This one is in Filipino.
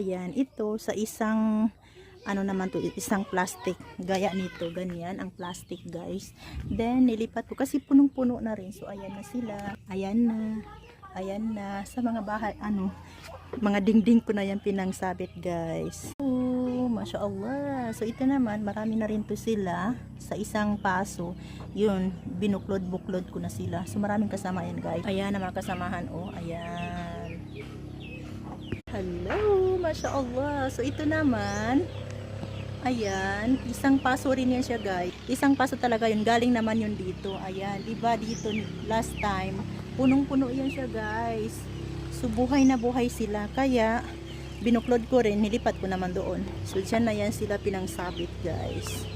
ayan, ito sa isang ano naman to, isang plastic, gaya nito, ganyan ang plastic guys. Then nilipat ko kasi punong-puno na rin. So ayan na sila, ayan na sa mga bahay, ano, mga dingding ko na yan pinangsabit guys. Oh, Masya Allah. So ito naman, marami na rin to sila sa isang paso. Yun, binuklod-buklod ko na sila. So maraming kasama yan guys. Ayan na mga kasamahan, oh, ayan. Hello, Masya Allah. So ito naman, ayan, isang paso rin yan siya guys. Isang paso talaga yun, galing naman yun dito. Ayan, iba dito last time, punong-puno yan siya guys. So buhay na buhay sila, kaya binuklod ko rin, nilipat ko naman doon. So dyan na yan sila pinangsabit guys.